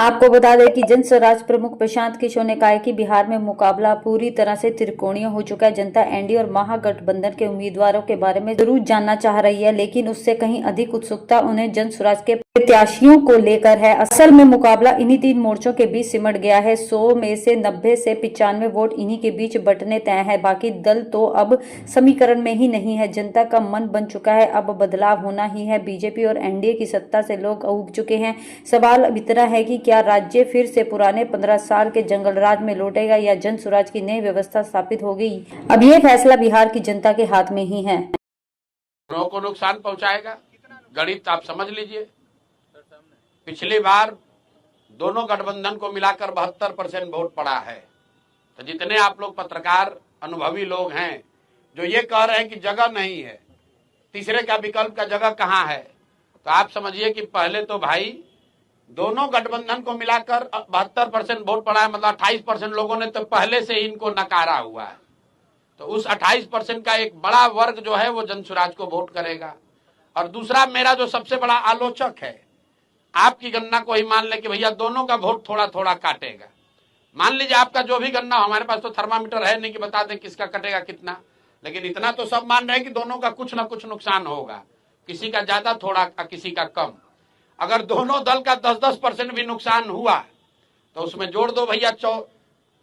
आपको बता दें कि जन स्वराज प्रमुख प्रशांत किशोर ने कहा है कि बिहार में मुकाबला पूरी तरह से त्रिकोणीय हो चुका है। जनता एनडीए और महागठबंधन के उम्मीदवारों के बारे में जरूर जानना चाह रही है, लेकिन उससे कहीं अधिक उत्सुकता उन्हें जन स्वराज के प्रत्याशियों को लेकर है। असल में मुकाबला इन्हीं तीन मोर्चों के बीच सिमट गया है। 100 में से 90 से 95 वोट इन्हीं के बीच बंटने तय है। बाकी दल तो अब समीकरण में ही नहीं है। जनता का मन बन चुका है, अब बदलाव होना ही है। बीजेपी और एनडीए की सत्ता से लोग ऊब चुके हैं। सवाल अब इतना है कि क्या राज्य फिर से पुराने 15 साल के जंगल राज में लौटेगा या जन स्वराज की नई व्यवस्था स्थापित हो गई? अब ये फैसला बिहार की जनता के हाथ में ही है। को नुकसान पहुंचाएगा। गणित आप समझ लीजिए। पिछली बार दोनों गठबंधन को मिलाकर 72% वोट पड़ा है। तो जितने आप लोग पत्रकार अनुभवी लोग हैं जो ये कह रहे हैं कि जगह नहीं है, तीसरे का विकल्प का जगह कहां है, तो आप समझिए कि पहले तो भाई दोनों गठबंधन को मिलाकर 72% वोट पड़ा है, मतलब 28% लोगों ने तो पहले से ही इनको नकारा हुआ है। तो उस 28% का एक बड़ा वर्ग जो है वो जन स्वराज को वोट करेगा। और दूसरा, मेरा जो सबसे बड़ा आलोचक है, आपकी गणना को ही मान ले कि भैया दोनों का वोट थोड़ा थोड़ा काटेगा। मान लीजिए आपका जो भी गणना, हमारे पास तो थर्मामीटर है नहीं कि बता दें किसका कटेगा कितना, लेकिन इतना तो सब मान रहे हैं कि दोनों का कुछ ना कुछ नुकसान होगा, किसी का ज्यादा थोड़ा किसी का कम। अगर दोनों दल का 10-10% भी नुकसान हुआ तो उसमें जोड़ दो भैया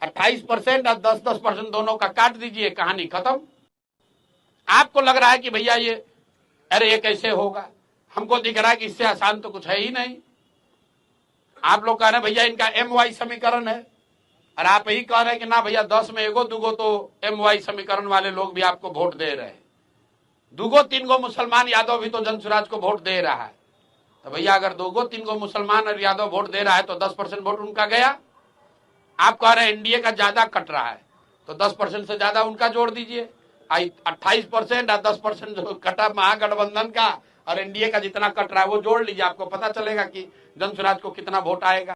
28% और 10-10% दोनों का काट दीजिए, कहानी खत्म। आपको लग रहा है कि भैया ये अरे ये कैसे होगा, हमको दिख रहा है कि इससे आसान तो कुछ है ही नहीं। आप लोग कह रहे हैं भैया इनका MY समीकरण है, और आप यही कह रहे हैं कि ना भैया 10 में एगो दूगो तो MY समीकरण वाले लोग भी आपको वोट दे रहे हैं, दूगो तीन गो मुसलमान यादव भी तो जन स्वराज को वोट दे रहा है। तो भैया अगर दूगो तीन गो मुसलमान और यादव वोट दे रहा है तो 10% वोट उनका गया। आप कह रहे हैं एनडीए का ज्यादा कट रहा है, तो 10% से ज्यादा उनका जोड़ दीजिए। 28% और 10% जो कटा महागठबंधन का और एनडीए का जितना कट रहा है वो जोड़ लीजिए, आपको पता चलेगा कि जन स्वराज को कितना वोट आएगा।